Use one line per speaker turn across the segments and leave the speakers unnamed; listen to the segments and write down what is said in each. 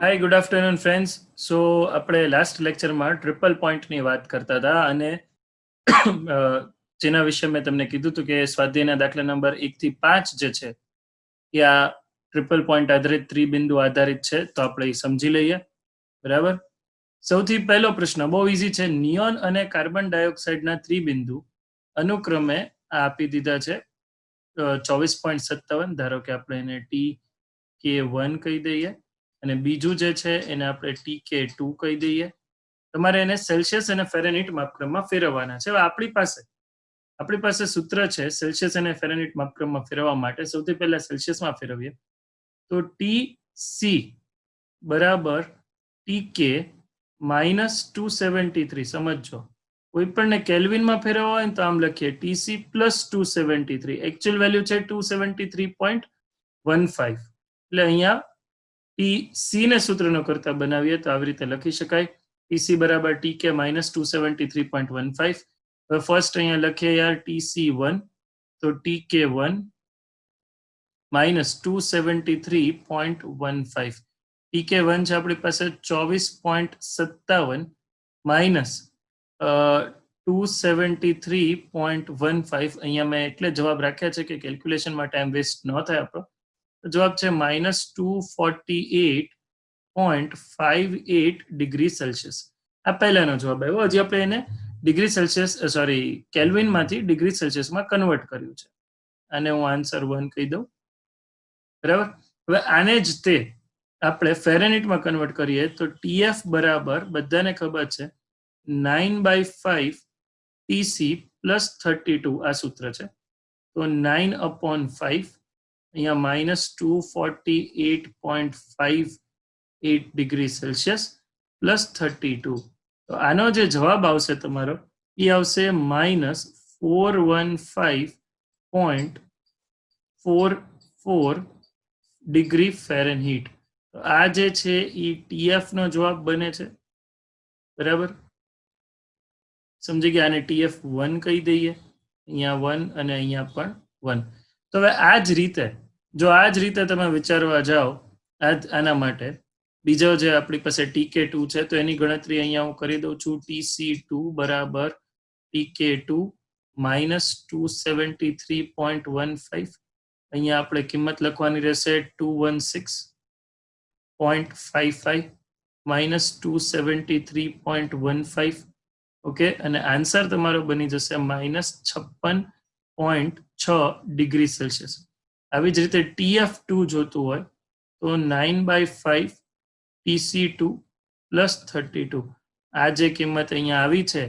હાય, good afternoon friends. સો આપણે last લેક્ચરમાં triple પોઈન્ટની વાત કરતા હતા અને જેના વિશે મેં તમને કીધું હતું કે સ્વાધ્યાયના દાખલા નંબર 1 થી 5 જે છે એ આ ટ્રિપલ પોઈન્ટ આધારિત ત્રિબિંદુ આધારિત છે, તો આપણે એ સમજી લઈએ. બરાબર. સૌથી પહેલો પ્રશ્ન બહુ ઈઝી છે. નિયોન અને કાર્બન ડાયોક્સાઇડના ત્રિબિંદુ અનુક્રમે આપી દીધા છે 24.57. ધારો કે આપણે એને TK1 કહી દઈએ અને બીજું જે છે એને આપણે TK2 કહી દઈએ. તમારે એને સેલ્સિયસ અને ફેરેનહીટ માપક્રમમાં ફેરવવાના છે. હવે આપણી પાસે સૂત્ર છે સેલ્સિયસ અને ફેરેનહીટ માપક્રમમાં ફેરવવા માટે. સૌથી પહેલા સેલ્સિયસમાં ફેરવીએ તો TC બરાબર TK -273. સમજો, કોઈ પણને કેલ્વિનમાં ફેરવવા હોય તો આમ લખીએ TC +273. એકચ્યુઅલ વેલ્યુ છે 273.15. એટલે અહીંયા TC ને સૂત્રનો કરતા બનાવીએ તો આવી રીતે લખી શકાય, TC બરાબર TK -273.15. હવે ફર્સ્ટ અહીંયા લખીએ યાર TC1, તો TK1 -273.15. TK1 છે આપણી પાસે 24.57 માઇનસ 273.15. અહીંયા મેં એટલે જવાબ રાખ્યા છે કે કેલ્ક્યુલેશનમાં ટાઈમ વેસ્ટ ન થાય આપણો. જવાબ છે -248.58 ડિગ્રી સેલ્સિયસ. આ પહેલાનો જવાબ આવ્યો. હજી આપણે એને ડિગ્રી સેલ્સિયસ કેલ્વિનમાંથી ડિગ્રી સેલ્સિયસમાં કન્વર્ટ કર્યું છે. આને હું આન્સર 1 કહી દઉં. બરાબર. હવે આને જ તે આપણે ફેરેનહીટમાં કન્વર્ટ કરીએ તો TF બરાબર બધાને ખબર છે 9/5 TC +32. આ સૂત્ર છે. તો 9/5 અહીંયા -248.58 ડિગ્રી સેલ્સિયસ +32. તો આનો જે જવાબ આવશે તમારો એ આવશે -415.44 ડિગ્રી ફેરેનહીટ. તો આ જે છે એ TF નો જવાબ બને છે. બરાબર, સમજી ગયા. આને TF1 કહી દઈએ, અહીંયા 1 અને અહીંયા પણ 1. તો હવે આ જ રીતે તમે વિચારવા જાઓ આના માટે બીજો જે આપણી પાસે TK2 છે તો એની ગણતરી અહીંયા હું કરી દઉં છું. TC2 બરાબર TK2 -273.15. અહીંયા આપણે કિંમત લખવાની રહેશે 216.55 -273.15. ઓકે, અને આન્સર તમારો બની જશે -56.6 ડિગ્રી સેલ્સિયસ. આવી જ રીતે TF2 જોતું હોય તો 9/5 TC2 +32. આ જે કિંમત અહીંયા આવી છે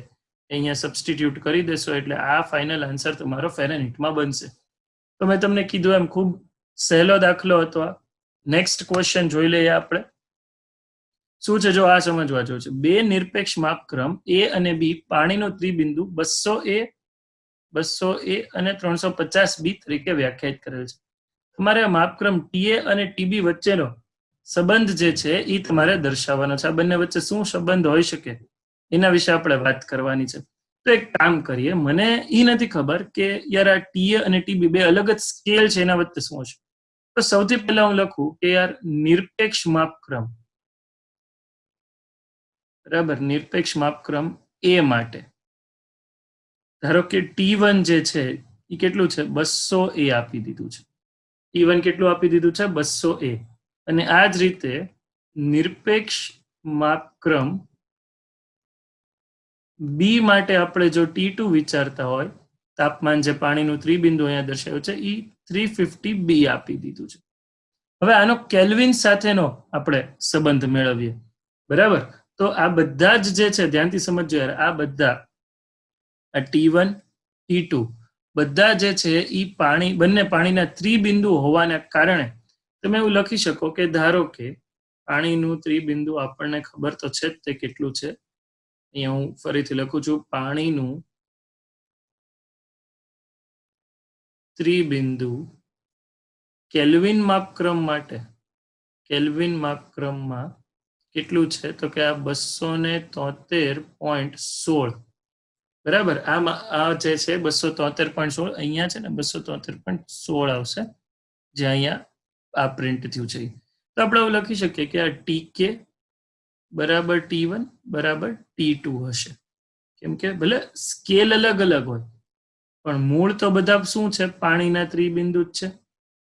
અહીંયા સબસ્ટિટ્યુટ કરી દેશો એટલે આ ફાઇનલ આન્સર તમારો ફેરેનહીટમાં બનશે. તો મેં તમને કીધું એમ ખૂબ સહેલો દાખલો હતો આ. નેક્સ્ટ ક્વેશ્ચન જોઈ લઈએ આપણે. શું છે જો આ સમજવા જેવું છે. બે નિરપેક્ષ માપક્રમ A અને B પાણીનો ત્રિબિંદુ 200A અને 350B તરીકે વ્યાખ્યાયિત કરેલ છે. તમારે આ માપક્રમ TA અને TB વચ્ચેનો સંબંધ જે છે એ તમારે દર્શાવવાનો છે. આ બંને વચ્ચે શું સંબંધ હોઈ શકે એના વિશે આપણે વાત કરવાની છે. તો એક કામ કરીએ, મને એ નથી ખબર કે યાર આ TA અને TB બે અલગ જ સ્કેલ છે, એના વચ્ચે શું છે. તો સૌથી પહેલા હું લખું કે યાર નિરપેક્ષ માપક્રમ, બરાબર, નિરપેક્ષ માપક્રમ A માટે ધારો કે T1 જે છે એ કેટલું છે 200A આપી દીધું છે. T1 કેટલું આપી દીધું છે 200A. અને આ જ રીતે નિરપેક્ષ માપક્રમ B માટે આપણે જો T2 વિચારતા હોય, તાપમાન જે પાણીનું ત્રિબિંદુ અહીંયા દર્શાવ્યું છે એ 350B આપી દીધું છે. હવે આનો કેલ્વિન સાથેનો આપણે સંબંધ મેળવીએ. બરાબર, તો આ બધા જ જે છે ધ્યાનથી સમજજો યાર, આ બધા આ T1 T2 બધા જે છે એ બંને પાણીના ત્રિબિંદુ હોવાના કારણે તમે એવું લખી શકો કે ધારો કે પાણીનું ત્રિબિંદુ આપણને ખબર તો છે જ તે કેટલું છે. અહીંયા હું ફરીથી લખું છું, પાણીનું ત્રિબિંદુ કેલ્વિન માપક્રમમાં કેટલું છે તો કે આ 273.16. બરાબર, આ જે છે 273.16 અહીંયા છે ને 273.16 આવશે, જે અહીંયા આ પ્રિન્ટ થયું છે. તો આપણે એવું લખી શકીએ કે આ ટીકે બરાબર T1 બરાબર T2 હશે, કેમ કે ભલે સ્કેલ અલગ અલગ હોય પણ મૂળ તો બધા શું છે, પાણીના ત્રિબિંદુ જ છે.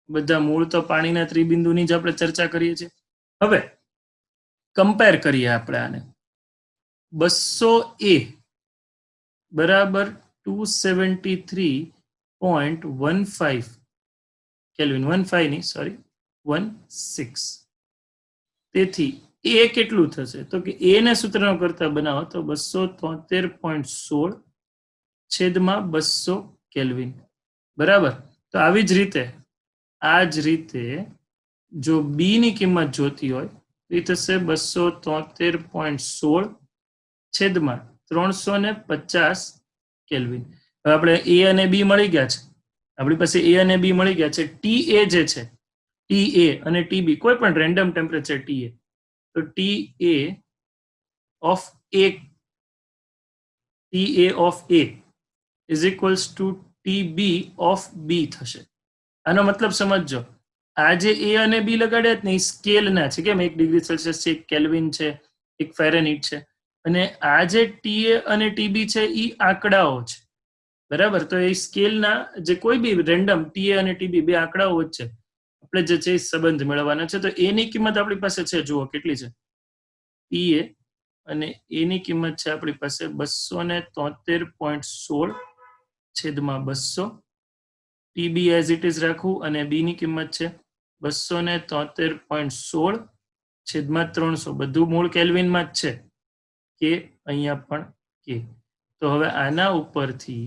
બધા મૂળ તો પાણીના ત્રિબિંદુની જ આપણે ચર્ચા કરીએ છીએ. હવે કમ્પેર કરીએ આપણે આને. 200A બરાબર 273.15 કેલ્વિન, 15 નહીં સોરી 16. તેથી એ કેટલું થશે તો કે એ ને સૂત્રનો કરતા બનાવો તો 273.16 છેદમાં 200 કેલ્વિન. બરાબર. તો આવી જ રીતે જો બી ની કિંમત જોતી હોય તો એ થશે 273.16 છેદમાં 350 કેલ્વિન. હવે આપણે એ અને બી મળી ગયા છે, આપણી પાસે એ અને બી મળી ગયા છે. ટી એ જે છે, ટી એ અને ટી બી કોઈ પણ રેન્ડમ ટેમ્પરેચર ટી એ, તો T A of A is equals to T B of B થશે. આનો મતલબ સમજજો, આ જે એ અને બી લગાડ્યા ને એ સ્કેલના છે, કેમ 1 ડિગ્રી સેલ્સિયસ છે, 1 કેલ્વિન છે, 1 ફેરેનહીટ છે, અને આ જે ટીએ અને ટીબી છે એ આંકડાઓ છે. બરાબર. તો એ સ્કેલના જે કોઈ બી રેન્ડમ ટીએ અને ટીબી બે આંકડાઓ જ છે, આપણે જે છે એ સંબંધ મેળવવાના છે. તો એની કિંમત આપણી પાસે છે, જુઓ કેટલી છે, ટીએ અને એની કિંમત છે આપણી પાસે 273.16 છેદમાં 200. ટીબી એઝ ઇટ ઇઝ રાખવું અને બી ની કિંમત છે 273.16 છેદમાં 300. બધું મૂળ કેલ્વિનમાં જ છે, કે અહીંયા પણ કે. તો હવે આના ઉપરથી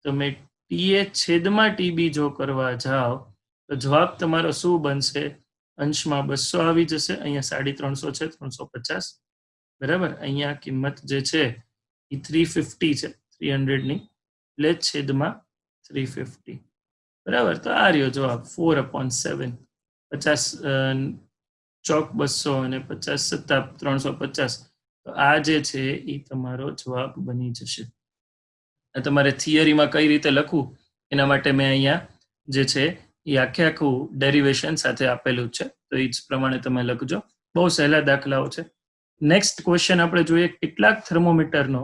તમે ટીએ છેદમાં ટીબી જો કરવા જાઓ તો જવાબ તમારો શું બનશે? અંશમાં 200 આવી જશે, અહીંયા 350 છે, 350. બરાબર. અહીંયા કિંમત જે છે એ 350 છે, 300 ની, એટલે છેદમાં 350. બરાબર. તો આ રહ્યો જવાબ 4/7. 50 ચોક 200 અને 50 સત્તા 350. તો આ જે છે એ તમારો જવાબ બની જશે. તમારે થિયરીમાં કઈ રીતે લખવું એના માટે મેં અહીંયા જે છે એ આખું ડેરિવેશન સાથે આપેલું છે, તો એ જ પ્રમાણે તમે લખજો. બહુ સહેલા દાખલાઓ છે. નેક્સ્ટ ક્વેશ્ચન આપણે જોઈએ, કેટલાક થર્મોમીટરનો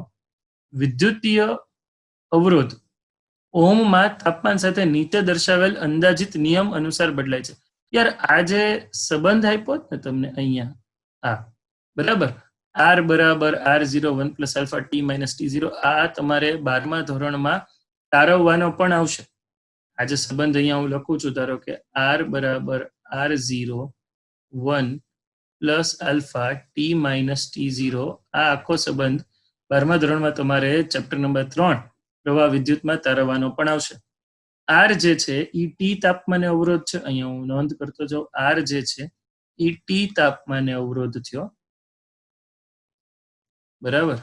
વિદ્યુતીય અવરોધ ઓહમમાં તાપમાન સાથે નીચે દર્શાવેલ અંદાજિત નિયમ અનુસાર બદલાય છે. યાર આ જે સંબંધ આપ્યો ને તમને અહીંયા, આ બરાબર, R બરાબર R01 plus alpha T minus T0, આ તમારે 12મા ધોરણમાં તારવવાનો પણ આવશે. આ જે સંબંધ અહીંયા હું લખું છું, ધારો કે R બરાબર R01 plus alpha T minus T0, આ આખો સંબંધ 12મા ધોરણમાં તમારે ચેપ્ટર નંબર 3 પ્રવાહ વિદ્યુતમાં તારવવાનો પણ આવશે. R જે છે એ ટી તાપમાને અવરોધ છે, અહીંયા હું નોંધ કરતો જાઉં, R જે છે એ ટી તાપમાને અવરોધ થયો. બરાબર.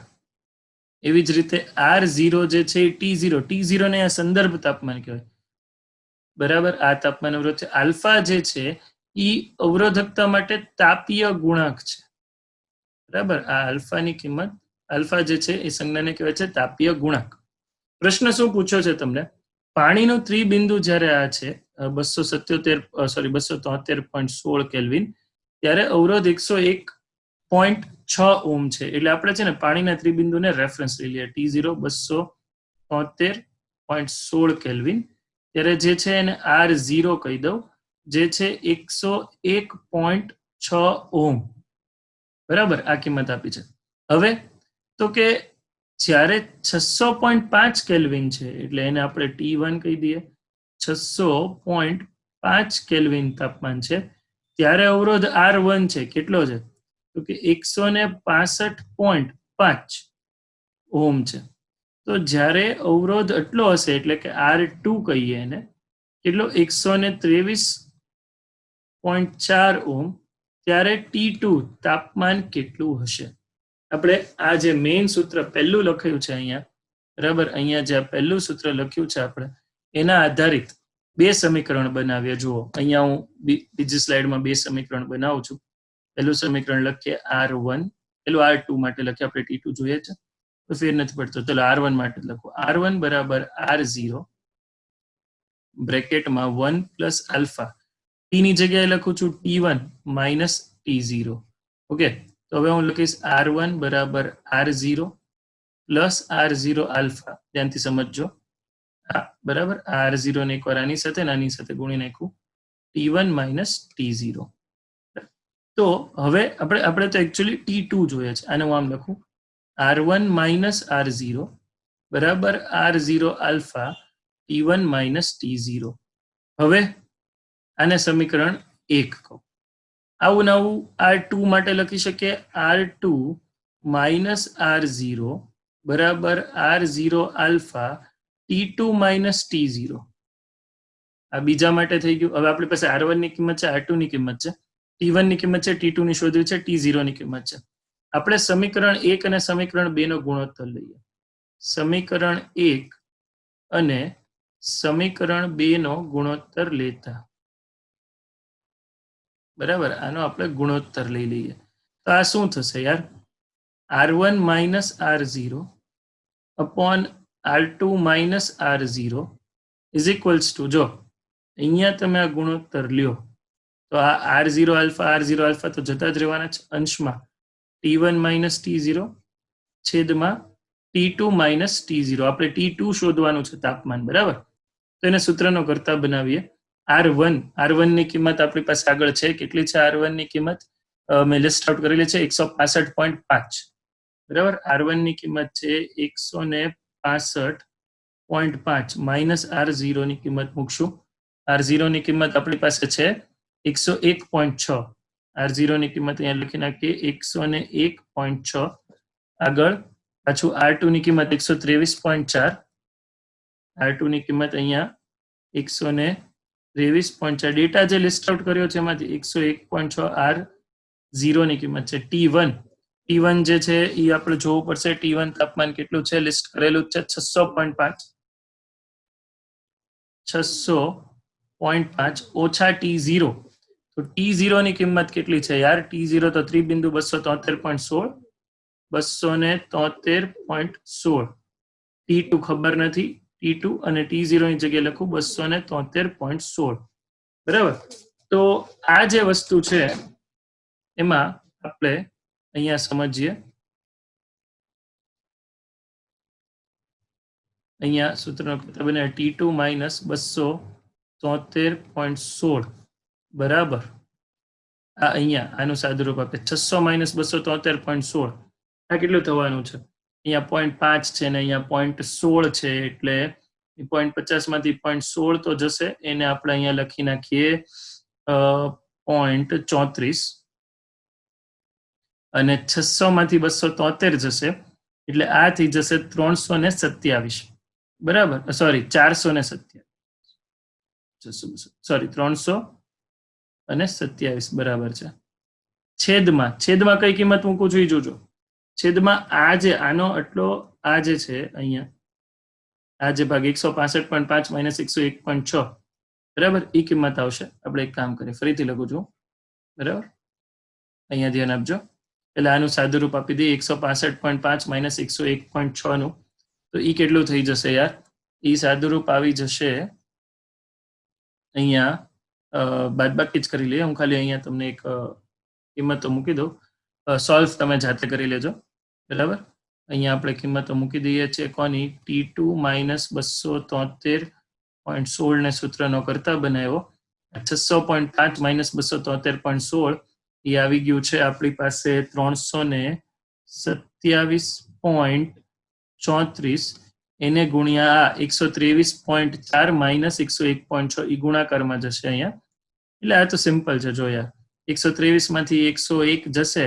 એવી જ રીતે R0 જે છે એ T0 ને આ સંદર્ભ તાપમાન કહેવાય. બરાબર. આ તાપમાન અવરોધ છે. આલ્ફા જે છે એ અવરોધકતા માટે તાપીય ગુણાંક છે. બરાબર. આ આલ્ફાની કિંમત, આલ્ફા જે છે એ સંજ્ઞાને કહેવાય છે તાપીય ગુણાંક. પ્રશ્ન શું પૂછ્યો છે તમને? પાણીનું ત્રિબિંદુ જ્યારે આ છે 273.16 કેલ્વિન, ત્યારે અવરોધ 101.6 ઓમ છે. એટલે આપણે છે ને પાણીના ત્રિબિંદુને રેફરન્સ લઈ લઈએ, T0 273.16 કેલ્વિન, ત્યારે જે છે એને R0 કહી દઉં, જે છે 101.6 ઓમ. બરાબર. આ કિંમત આપી છે. હવે તો કે જ્યારે 600.5 કેલ્વિન છે, એટલે એને આપણે T1 કહી દઈએ, 600.5 કેલ્વિન તાપમાન છે, ત્યારે અવરોધ R1 છે, કેટલો છે તો કે 165.5 ઓમ છે. તો જ્યારે અવરોધ એટલો હશે, એટલે કે R2 કહીએ એને, કેટલો 123.4 ઓમ, ત્યારે T2 તાપમાન કેટલું હશે? આપણે આ જે મેઇન સૂત્ર પહેલું લખ્યું છે અહીંયા, બરાબર, અહીંયા જે પહેલું સૂત્ર લખ્યું છે આપણે, એના આધારિત બે સમીકરણ બનાવીએ. જુઓ અહીંયા હું બીજી સ્લાઇડમાં બે સમીકરણ બનાવું છું. પહેલું સમીકરણ લખીએ R1, પેલું R2 માટે લખીએ, આપણે T2 જોઈએ છે તો ફેર નથી પડતો, ચલો R1 માટે લખો. R1 બરાબર R0 બ્રેકેટમાં 1 પ્લસ આલ્ફા ટી ની જગ્યાએ લખું છું T1 માઇનસ T0. ઓકે, તો હવે હું લખીશ R1 બરાબર R0 પ્લસ R0 આલ્ફા. ધ્યાનથી સમજજો. હા બરાબર, R0 ને એકવાર આની સાથે ગુણી નાખું T1 માઇનસ T0. તો હવે આપણે તો એકચ્યુઅલી T2 જોઈએ છે. આને હું આમ લખું R1 માઇનસ R0 બરાબર R0 alpha T1 minus T0. હવે આને સમીકરણ 1 કહું. આવું નવું R2 માટે લખી શકીએ R2 માઇનસ R0 બરાબર R0 alpha T2 minus T0. આ બીજા માટે થઈ ગયું. હવે આપણી પાસે R1 ની કિંમત છે, R2 ની કિંમત છે, T1 ની કિંમત છે, T2 ની શોધવી છે, T0 ની કિંમત છે. આપણે સમીકરણ 1 અને સમીકરણ 2 નો ગુણોત્તર લઈએ. સમીકરણ 1 અને સમીકરણ 2 નો ગુણોત્તર લેતા બરાબર, આનો આપણે ગુણોત્તર લઈ લઈએ. તો આ શું થશે યાર? R1 minus R0 upon R2 minus R0 is equals two, જો અહીંયા તમે આ ગુણોત્તર લ્યો તો આ R0 આલ્ફા તો જતા જ રહેવાના છે અંશમાં. T1 માઇનસ T0 છેદમાં T2 માઇનસ T0. આપણે T2 શોધવાનું છે, તાપમાન, બરાબર. તો એને સૂત્રનો કરતા બનાવીએ. R1 ની કિંમત આપણી પાસે આગળ છે. કેટલી છે R1 ની કિંમત? મેં લિસ્ટ આઉટ કરેલી છે 165.5. બરાબર, R1 ની કિંમત છે 165.5 માઇનસ R0 ની કિંમત મૂકશું. R0 ની કિંમત આપણી પાસે છે 101.6. R0 ની કિંમત અહીંયા લખી નાખીએ 101.6. આગળ પાછું R2 ની કિંમત 123.4. R2 ની કિંમત અહીંયા 123.4. ડેટા જે લિસ્ટ આઉટ કર્યો છે એમાંથી 101.6 R0 ની કિંમત છે. T1 જે છે એ આપણે જોવું પડશે. T1 તાપમાન કેટલું છે? લિસ્ટ કરેલું છે 600.5. 600.5 ઓછા T0. તો T0 ની કિંમત કેટલી છે યાર? T0 તો 3.273.16. 273.16. T2 ખબર નથી. T2 અને T0 ની જગ્યાએ લખું 273.16. બરાબર. તો આ જે વસ્તુ છે એમાં આપણે અહીંયા સમજીએ. અહીંયા સૂત્રનો કરતા બને T2 માઇનસ 273.16 બરાબર. આ અહીંયા આનું સાદુરૂપ આપે 600 માઇનસ 273.16. આ કેટલું થવાનું છે? અહીંયા 0.5 છે ને અહીંયા 0.16 છે, એટલે 0.50 માંથી 0.16 તો જશે. એને આપણે અહીંયા લખી નાખીએ 0.34 અને 600 માંથી 273 જશે એટલે આ થઈ જશે 327. બરાબર, સોરી 427. સોરી 327 બરાબર છે. છેદમાં કઈ કિંમત મૂકું છું એ જોજો. છેદમાં આ જે આનો આટલો આ જે છે અહીંયા આ જે ભાગ 165.5 માઇનસ 101.6 બરાબર, એ કિંમત આવશે. આપણે એક કામ કરીએ, ફરીથી લખું છું, બરાબર. અહીંયા ધ્યાન આપજો. એટલે આનું સાદુરૂપ આપી દઈએ 165.5 માઇનસ 101.6 નું. તો એ કેટલું થઈ જશે યાર? એ સાદુરૂપ આવી જશે અહીંયા બાદબાકી જ કરી લઈએ. હું ખાલી અહીંયા તમને એક કિંમતો મૂકી દઉં. સોલ્વ તમે જાતે કરી લેજો, બરાબર. અહીંયા આપણે કિંમતો મૂકી દઈએ છીએ કોની? T2 માઇનસ 273.16 ને સૂત્રનો કરતા બનાવ્યો. 600.5 માઇનસ 273.16 એ આવી ગયું છે આપણી પાસે 327.34. એને ગુણ્યા 123.4 માઇનસ 101.6 એ ગુણાકારમાં જશે અહીંયા. એટલે આ તો સિમ્પલ છે. જો યાર 123 માંથી 101 જશે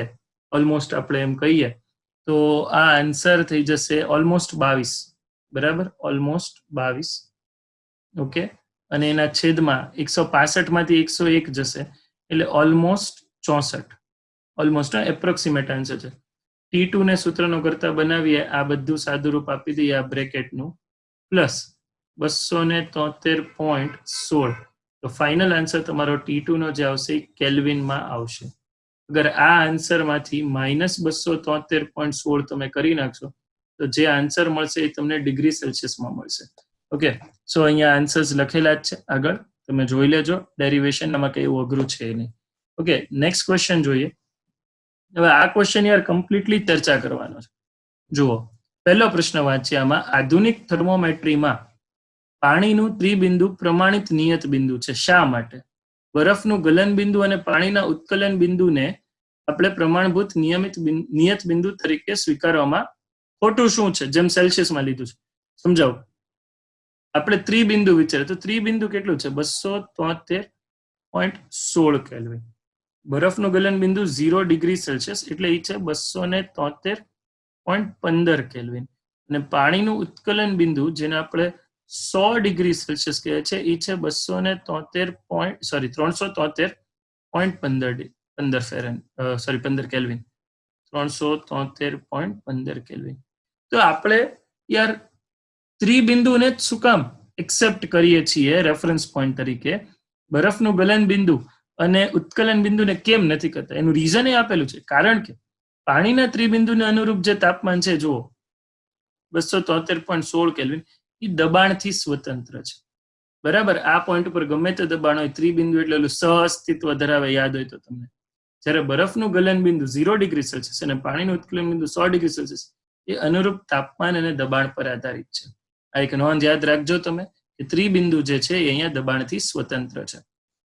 ઓલમોસ્ટ, આપણે એમ કહીએ તો આ આન્સર થઈ જશે ઓલમોસ્ટ 22. બરાબર, ઓલમોસ્ટ 22. ઓકે, અને એના છેદમાં 165 માંથી 101 જશે એટલે ઓલમોસ્ટ 64. ઓલમોસ્ટ એપ્રોક્સિમેટ આન્સર છે. T2 ને સૂત્રનો કરતા બનાવીએ. આ બધું સાદુરૂપ આપી દઈએ આ બ્રેકેટનું, પ્લસ 273.16. તો ફાઇનલ આન્સર તમારો T2 નો જે આવશે એ કેલ્વિનમાં આવશે. અગર આ આન્સરમાંથી માઇનસ 273.16 તમે કરી નાખશો તો જે આન્સર મળશે એ તમને ડિગ્રી સેલ્સિયસમાં મળશે. ઓકે, સો અહીંયા આન્સર્સ લખેલા જ છે આગળ. તમે જોઈ લેજો ડેરિવેશન, આમાં કઈ એવું અઘરું છે નહીં. ઓકે, નેક્સ્ટ ક્વેશ્ચન જોઈએ. હવે આ ક્વેશ્ચન યાર કમ્પ્લીટલી ચર્ચા કરવાનો છે. જુઓ, પહેલો પ્રશ્ન વાંચીએ આમાં. આધુનિક થર્મોમેટ્રીમાં પાણીનું ત્રિબિંદુ પ્રમાણિત નિયત બિંદુ છે. શા માટે? બરફનું ગલન બિંદુ અને પાણીના ઉત્કલન બિંદુને આપણે પ્રમાણભૂત નિયત બિંદુ તરીકે સ્વીકારવામાં ખોટું શું છે? જેમ સેલ્સિયસમાં લીધું છે, સમજાવો. આપણે ત્રિબિંદુ વિચારે તો ત્રિબિંદુ કેટલું છે? 273.16 કેલ્વિન. બરફનું ગલન બિંદુ 0 ડિગ્રી સેલ્સિયસ એટલે એ છે 273.15 કેલ્વિન. અને પાણીનું ઉત્કલન બિંદુ જેને આપણે 100 ડિગ્રી સેલ્સિયસ કહે છે એ છે 373.15 કેલ્વિન. 373.15 કેલ્વિન. તો આપણે યાર ત્રિબિંદુને જ શું કામ એક્સેપ્ટ કરીએ છીએ રેફરન્સ પોઈન્ટ તરીકે, બરફનું ગલન બિંદુ અને ઉત્કલન બિંદુને કેમ નથી કરતા? એનું રીઝન એ આપેલું છે. કારણ કે પાણીના ત્રિબિંદુને અનુરૂપ જે તાપમાન છે, જુઓ 273.16 કેલ્વિન, એ દબાણથી સ્વતંત્ર છે. બરાબર? આ પોઈન્ટ ઉપર ગમે તે દબાણ હોય, ત્રિબિંદુ એટલે સહઅસ્તિત્વ ધરાવે, યાદ હોય તો તમને. જ્યારે બરફનું ગલન બિંદુ 0 ડિગ્રી સેલ્સિયસ અને પાણીનું ઉત્કલન બિંદુ 100 ડિગ્રી સેલ્સિયસ એ અનુરૂપ તાપમાન અને દબાણ પર આધારિત છે. આ એક નોંધ યાદ રાખજો તમે કે ત્રિબિંદુ જે છે એ અહીંયા દબાણથી સ્વતંત્ર છે.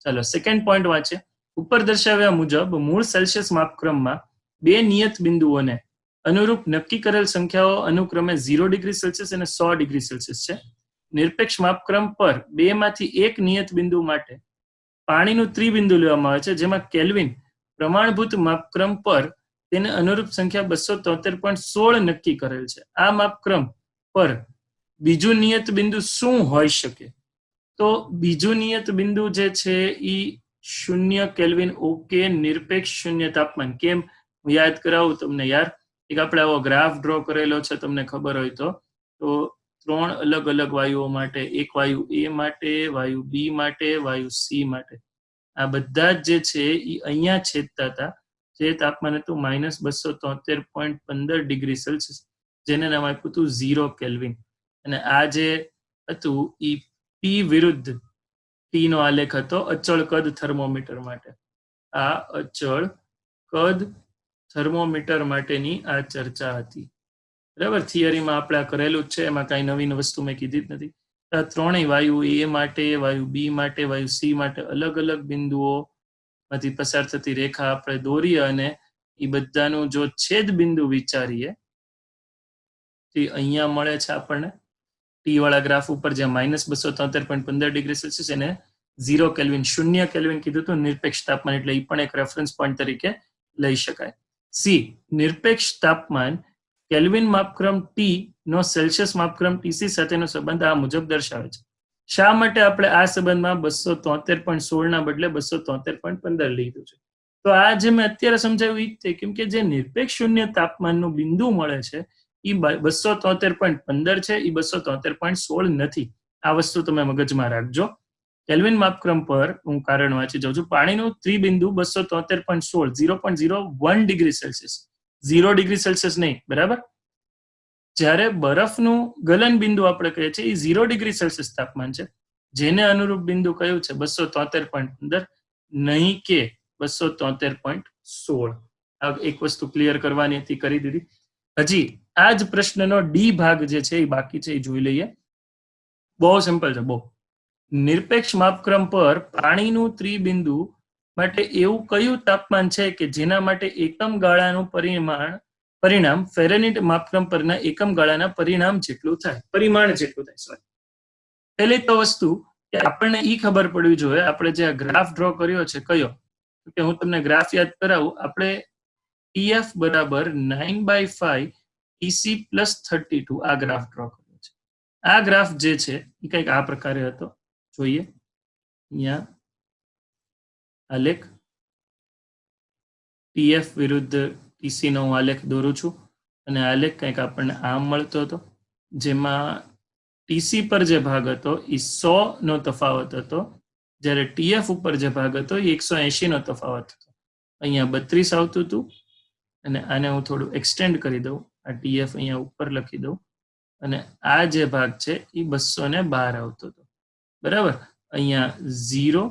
ચાલો સેકન્ડ પોઈન્ટ વાંચે. ઉપર દર્શાવ્યા મુજબ મૂળ સેલ્સિયસ માપક્રમમાં બે નિયત બિંદુઓને અનુરૂપ નક્કી કરેલ સંખ્યાઓ અનુક્રમે 0 ડિગ્રી સેલ્સિયસ અને 100 ડિગ્રી સેલ્સિયસ છે. નિરપેક્ષ માપક્રમ પર બે માંથી એક નિયત બિંદુ માટે પાણીનું ત્રિબિંદુ લેવામાં આવે છે, જેમાં કેલ્વિન પ્રમાણભૂત માપક્રમ પર તેને અનુરૂપ સંખ્યા 273.16 નક્કી કરેલ છે. આ માપક્રમ પર બીજું નિયત બિંદુ શું હોઈ શકે? તો બીજું નિયત બિંદુ જે છે એ 0 કેલ્વિન. ઓકે, નિરપેક્ષ શૂન્ય તાપમાન. કેમ? હું યાદ કરાવું તમને યાર. એક આપણે આવો ગ્રાફ ડ્રો કરેલો છે, તમને ખબર હોય તો 3 અલગ અલગ વાયુઓ માટે, એક વાયુ એ માટે, વાયુ બી માટે, વાયુ સી માટે. આ બધા જ જે છે એ અહીંયા છેદતા હતા, જે તાપમાન હતું -273.15 ડિગ્રી સેલ્સિયસ, જેને નામ આપ્યું હતું 0 કેલ્વિન. અને આ જે હતું એ પી વિરુદ્ધ ટી નો આલેખ હતો અચળ કદ થર્મોમીટર માટે. આ અચળ કદ થર્મોમીટર માટેની આ ચર્ચા હતી. બરાબર? થિયરીમાં આપણે કરેલું જ છે, એમાં કઈ નવીન વસ્તુ મેં કીધી જ નથી. આ ત્રણેય વાયુ એ માટે, વાયુ બી માટે, વાયુ સી માટે અલગ અલગ બિંદુઓ માંથી પસાર થતી રેખા આપણે દોરીએ અને એ બધાનું જો છેદ બિંદુ વિચારીએ તો અહીંયા મળે છે આપણને ટી વાળા ગ્રાફ ઉપર, જ્યાં -273.15 ડિગ્રી સેલ્સિયસ એને 0 કેલ્વિન, 0 કેલ્વિન કીધું હતું નિરપેક્ષ તાપમાન, એટલે એ પણ એક રેફરન્સ પોઈન્ટ તરીકે લઈ શકાય. સી, નિરપેક્ષ તાપમાન કેલ્વિન માપક્રમ ટી નો સેલ્સિયસ માપક્રમ ટીસી સાથેનો સંબંધ આ મુજબ દર્શાવે છે. શા માટે આપણે આ સંબંધમાં 273.16 ના બદલે 273.15 લીધું છે? તો આ જે મેં અત્યારે સમજાવ્યું એ જ છે, કેમ કે જે નિરપેક્ષ શૂન્ય તાપમાનનું બિંદુ મળે છે એ 273.15 છે, એ 273.16 નથી. આ વસ્તુ તમે મગજમાં રાખજો. કેલ્વિન માપક્રમ પર હું કારણ વાંચી જાઉં છું. પાણીનું ત્રિબિંદુ 273.16, 0.01 ડિગ્રી સેલ્સિયસ, 0 ડિગ્રી સેલ્સિયસ નહીં. બરાબર? જ્યારે બરફનું ગલન બિંદુ આપણે કહીએ છીએ એ 0 ડિગ્રી સેલ્સિયસ તાપમાન છે, જેને અનુરૂપ બિંદુ કયું છે? 273.15, નહીં કે 273.16. આ એક વસ્તુ ક્લિયર કરવાની હતી, કરી દીધી. હજી આ જ પ્રશ્નનો ડી ભાગ જે છે એ બાકી છે, એ જોઈ લઈએ. બહુ સિમ્પલ છે, બહુ. નિરપેક્ષ માપક્રમ પર પાણીનું ત્રિબિંદુ માટે એવું કયું તાપમાન છે કે જેના માટે એકમ ગાળાનું પરિણામ ફેરેનહીટ માપક્રમ પરના એકમ ગાળાના પરિણામ જેટલું થાય, પરિમાણ જેટલું થાય. સોરી, પહેલી તો વસ્તુ કે આપણને ઈ ખબર પડવી જોઈએ, આપણે જે ગ્રાફ ડ્રો કર્યો છે કયો, કે હું તમને ગ્રાફ યાદ કરાવું. આપણે TF બરાબર 9/5 TC + 32 આ ગ્રાફ ડ્રો કર્યો છે. આ ગ્રાફ જે છે એ કંઈક આ પ્રકારે હતો. જોઈએ અહીંયા આલેખ TF વિરુદ્ધ TC નો હું આલેખ દોરું છું, અને આલેખ કંઈક આપણને આમ મળતો હતો, જેમાં TC પર જે ભાગ હતો એ 100 નો તફાવત હતો, જ્યારે TF ઉપર જે ભાગ હતો એ 180 નો તફાવત હતો. અહીંયા 32 આવતું હતું, અને આને હું થોડું એક્સટેન્ડ કરી દઉં, આ TF અહીંયા ઉપર લખી દઉં, અને આ જે ભાગ છે એ 212 આવતો હતો. બરાબર? અહીંયા 0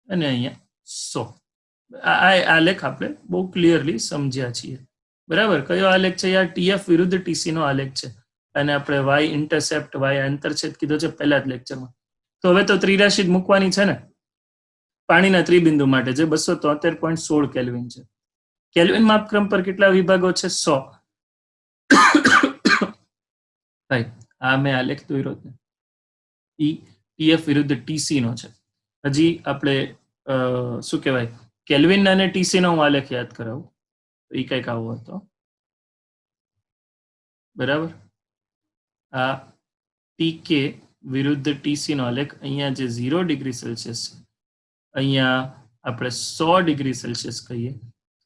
અને અહીંયા 100. આ આલેખ આપણે બહુ ક્લિયરલી સમજ્યા છીએ, બરાબર. કયો આલેખ છે યાર? ટીએફ વિરુદ્ધ ટીસી નો આલેખ છે, અને આપણે વાય ઇન્ટરસેપ્ટ વાય આંતરછેદ કીધો છે પહેલા જ લેક્ચરમાં. તો હવે તો ત્રિરાશી જ મૂકવાની છે ને પાણીના ત્રિબિંદુ માટે, જે 273.16 કેલ્વિન છે. કેલ્વિન માપક્રમ પર કેટલા વિભાગો છે? 100. ભાઈ આ મેં આલેખ દોર્યો છે, ટીએફ વિરુદ્ધ ટીસી નો છે. હજી આપણે શું કહેવાય, કેલ્વિન અને ટીસી નો હું આલેખ યાદ કરાવું તો એ કંઈક આવો હતો, બરાબર. આ ટીકે વિરુદ્ધ ટીસી નો આલેખ, અહીંયા જે 0 ડિગ્રી સેલ્સિયસ છે, અહીંયા આપણે 100 ડિગ્રી સેલ્સિયસ કહીએ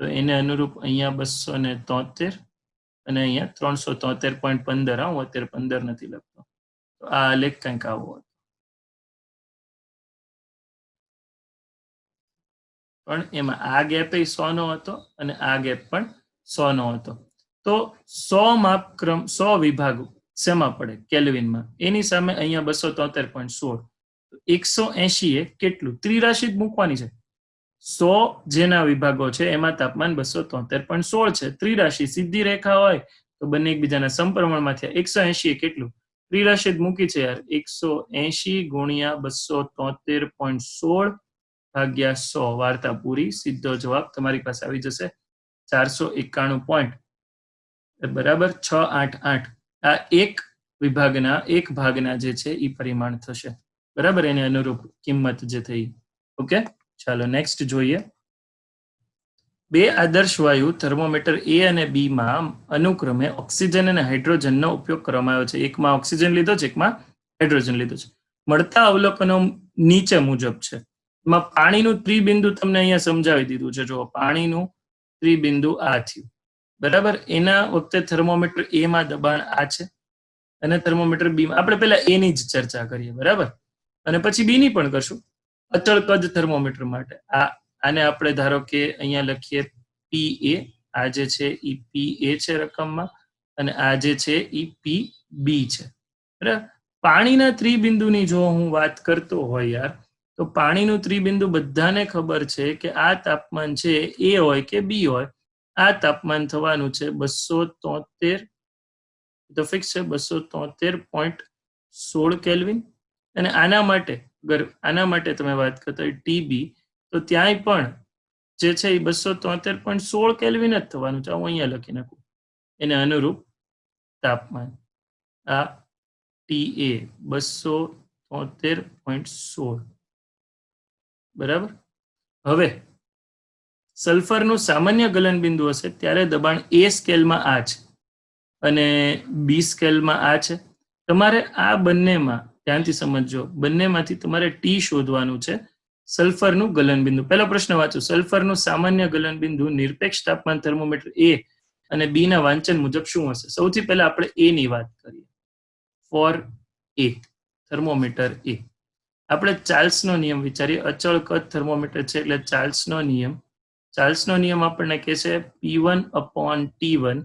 તો એને અનુરૂપ અહીંયા 273 અને અહીંયા 373.15. હું અત્યારે 15 નથી લખતો. તો આ આલેખ કંઈક આવો હતો, પણ એમાં આ ગેપ 100 નો હતો અને આ ગેપ પણ 100 નો હતો. તો 100 માપક્રમ 100 વિભાગ શેમાં પડે? કેલ્વિનમાં. એની સામે અહીંયા 273.16. 180 એ કેટલું? ત્રિરાશી જ મૂકવાની છે. 100 જેના વિભાગો છે એમાં તાપમાન 273.16 છે. ત્રિરાશી સીધી રેખા હોય તો બંને એકબીજાના સમપ્રમાણમાં થયા. 180 એ કેટલું? ત્રિરાશી જ મૂકી છે યાર. 180 ગુણ્યા 273.16 ભાગ્યા 100. વાર્તા પૂરી. સીધો જવાબ તમારી પાસે આવી જશે 491 પોઈન્ટ, બરાબર. 688. આ એક ભાગના જે છે એ પરિમાણ થશે, બરાબર. એને અનુરૂપ કિંમત જે થઈ. ઓકે, ચાલો નેક્સ્ટ જોઈએ. બે આદર્શ વાયુ થર્મોમીટર એ અને બી માં અનુક્રમે ઓક્સિજન અને હાઇડ્રોજનનો ઉપયોગ કરવામાં આવ્યો છે. એકમાં ઓક્સિજન લીધો છે, એકમાં હાઇડ્રોજન લીધો છે. મળતા અવલોકનો નીચે મુજબ છે. એમાં પાણીનું ત્રિબિંદુ તમને અહીંયા સમજાવી દીધું છે. જો પાણીનું ત્રિબિંદુ આ થયું, બરાબર. એના વખતે થર્મોમીટર એ માં દબાણ આ છે અને થર્મોમીટર બી માં. આપણે પહેલા એ ની જ ચર્ચા કરીએ, બરાબર, અને પછી બી ની પણ કરશું. અચળ કદ થર્મોમીટર માટે આને આપણે ધારો કે અહીંયા લખીએ PA. આ જે છે એ PA છે રકમમાં, અને આ જે છે એ PB છે, બરાબર. પાણીના ત્રિબિંદુની જો હું વાત કરતો હોય યાર, તો પાણીનું ત્રિબિંદુ બધાને ખબર છે કે આ તાપમાન છે એ હોય કે બી હોય, આ તાપમાન થવાનું છે 273, તો ફિક્સ છે 273.16 કેલ્વિન. અને આના માટે તમે વાત કરતા હોય ટીબી, તો ત્યાંય પણ જે છે એ 273.16 કેલ્વિન જ થવાનું છે. હું અહીંયા લખી નાખું એને અનુરૂપ તાપમાન. આ TA 273.16, બરાબર. હવે સલ્ફરનું સામાન્ય ગલનબિંદુ હશે ત્યારે દબાણ એ સ્કેલમાં આ છે અને બી સ્કેલમાં આ છે. તમારે આ બંનેમાં ધ્યાનથી સમજજો, બંનેમાંથી તમારે ટી શોધવાનું છે, સલ્ફરનું ગલનબિંદુ. પહેલો પ્રશ્ન વાંચો. સલ્ફરનું સામાન્ય ગલનબિંદુ નિરપેક્ષ તાપમાન થર્મોમીટર એ અને બી ના વાંચન મુજબ શું હશે? સૌથી પહેલા આપણે એ ની વાત કરીએ. ફોર એ થર્મોમીટર એ આપણે ચાર્લ્સનો નિયમ વિચારીએ. અચળ કદ થર્મોમીટર છે એટલે ચાર્લ્સનો નિયમ આપણને કહે છે P1/T1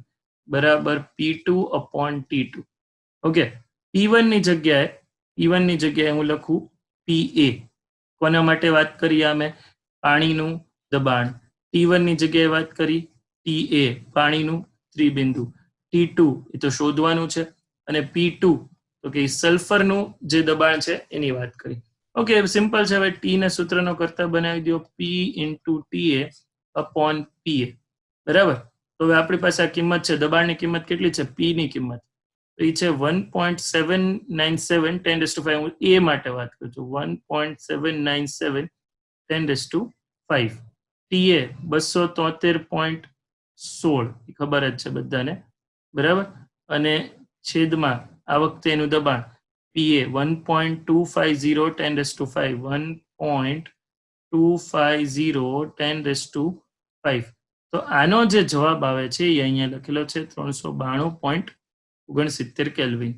બરાબર P2/T2. ઓકે, P1 ની જગ્યાએ હું લખું PA. કોના માટે વાત કરી? અમે પાણીનું દબાણ. T1 ની જગ્યાએ વાત કરી TA, પાણીનું ત્રિબિંદુ. T2 એ તો શોધવાનું છે, અને P2 તો કે સલ્ફરનું જે દબાણ છે એની વાત કરી. ઓકે, સિમ્પલ છે. હવે ટી ના સૂત્રનો કરતા બનાવી દો P/TA/PA, બરાબર. તો હવે આપણી પાસે આ કિંમત છે. દબાણની કિંમત કેટલી છે? P ની કિંમત એ છે 1.797 10⁵. હું એ માટે વાત કરું છું. 1.797 10⁵. TA 273.16 ખબર જ છે બધાને, બરાબર. અને છેદમાં આ વખતે એનું દબાણ PA 1.250 10⁵. 1.250 10⁵. તો આનો જે જવાબ આવે છે એ અહીંયા લખેલો છે 392.69 કેલ્વિન.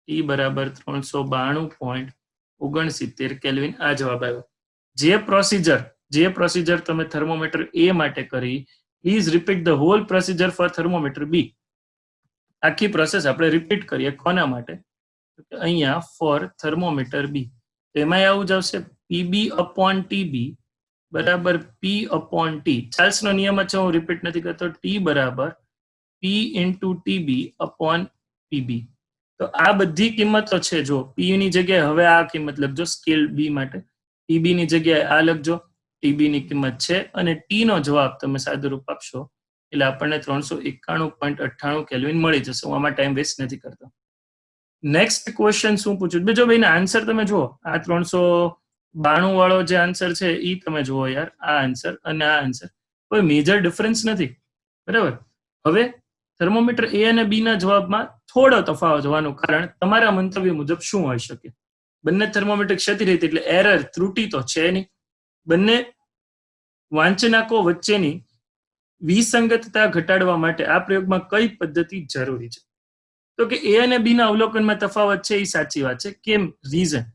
ટી બરાબર 392.69 કેલ્વિન. આ જવાબ આવ્યો. જે પ્રોસિજર તમે થર્મોમીટર એ માટે કરી, please repeat the whole procedure for thermometer બી. આખી પ્રોસેસ આપણે રિપીટ કરીએ. કોના માટે? અહીંયા ફોર થર્મોમીટર બી. એમાં આવું જ આવશે પીબી અપોન ટીબી બરાબર પી અપોન ટી. ચાર્લ્સનો નિયમ છે, હું રિપીટ નથી કરતો. ટી બરાબર પી ઇન્ટુ ટીબી અપોન પીબી. તો આ બધી કિંમતો છે. જો પી ની જગ્યાએ હવે આ કિંમત લખજો સ્કેલ બી માટે, ટીબી ની જગ્યાએ આ લખજો, ટીબી ની કિંમત છે, અને ટી નો જવાબ તમે સાદુરૂપ આપશો એટલે આપણને 391.98 કેલ્વિન મળી જશે. હું આમાં ટાઈમ વેસ્ટ નથી કરતો. નેક્સ્ટ ક્વેશ્ચન શું પૂછ્યું? બીજો ભાઈ આન્સર તમે જુઓ. આ 392 વાળો જે આન્સર છે એ તમે જુઓ યાર. આ આન્સર અને આ આન્સર કોઈ મેજર ડિફરન્સ નથી, બરાબર. હવે થર્મોમીટર એ અને બી ના જવાબમાં થોડો તફાવત હોવાનું કારણ તમારા મંતવ્ય મુજબ શું હોઈ શકે? બંને થર્મોમીટર ક્ષતિ રહી એટલે એરર ત્રુટી તો છે નહીં. બંને વાંચનાકો વચ્ચેની વિસંગતતા ઘટાડવા માટે આ પ્રયોગમાં કઈ પદ્ધતિ જરૂરી છે? તો કે એ અને બી ના અવલોકનમાં તફાવત છે એ સાચી વાત છે. કેમ? રીઝન,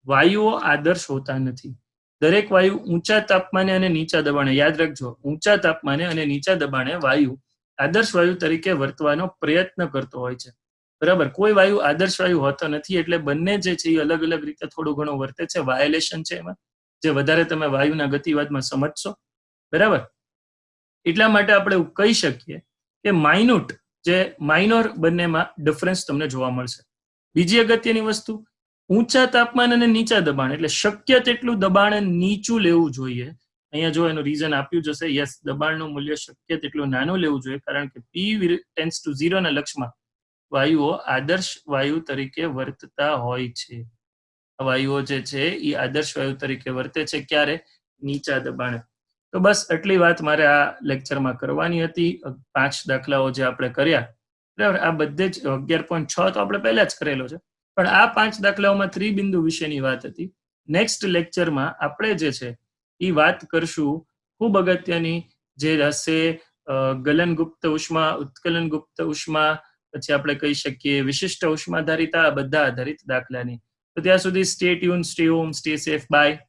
વાયુઓ આદર્શ હોતા નથી. દરેક વાયુ ઊંચા તાપમાને અને નીચા દબાણે, યાદ રાખજો, ઊંચા તાપમાને અને નીચા દબાણે વાયુ આદર્શ વાયુ તરીકે વર્તવાનો પ્રયત્ન કરતો હોય છે, બરાબર. કોઈ વાયુ આદર્શ વાયુ હોતો નથી. એટલે બંને જે છે એ અલગ અલગ રીતે થોડું ઘણું વર્તે છે. વાયોલેશન છે એમાં, જે વધારે તમે વાયુના ગતિવાદમાં સમજશો, બરાબર. એટલા માટે આપણે એવું કહી શકીએ કે માઇન્યુટ જે માઇનોર બંનેમાં ડિફરન્સ તમને જોવા મળશે. બીજી અગત્યની વસ્તુ, ઊંચા તાપમાન અને નીચા દબાણ એટલે શક્ય તેટલું દબાણ નીચું લેવું જોઈએ. અહીંયા જો એનું રીઝન આપ્યું જશે, યસ, દબાણનું મૂલ્ય શક્ય તેટલું નાનું લેવું જોઈએ, કારણ કે P ટેન્ડ્સ ટુ 0 ના લક્ષમાં વાયુઓ આદર્શ વાયુ તરીકે વર્તતા હોય છે. વાયુઓ જે છે એ આદર્શ વાયુ તરીકે વર્તે છે. ક્યારે? નીચા દબાણે. તો બસ આટલી વાત મારે આ લેક્ચરમાં કરવાની હતી. 5 દાખલાઓ જે આપણે કર્યા, બરાબર. આ બધે જ 11.6 તો આપણે પહેલા જ કરેલો છે, પણ આ 5 દાખલાઓમાં ત્રિબિંદુ વિશેની વાત હતી. નેક્સ્ટ લેક્ચરમાં આપણે જે છે એ વાત કરશું ખૂબ અગત્યની, જે હશે ગલનગુપ્ત ઉષ્મા, ઉત્કલનગુપ્ત ઉષ્મા, પછી આપણે કહી શકીએ વિશિષ્ટ ઉષ્માધારિતા, બધા આધારિત દાખલાની. તો ત્યાં સુધી stay tune, stay home, stay safe, by.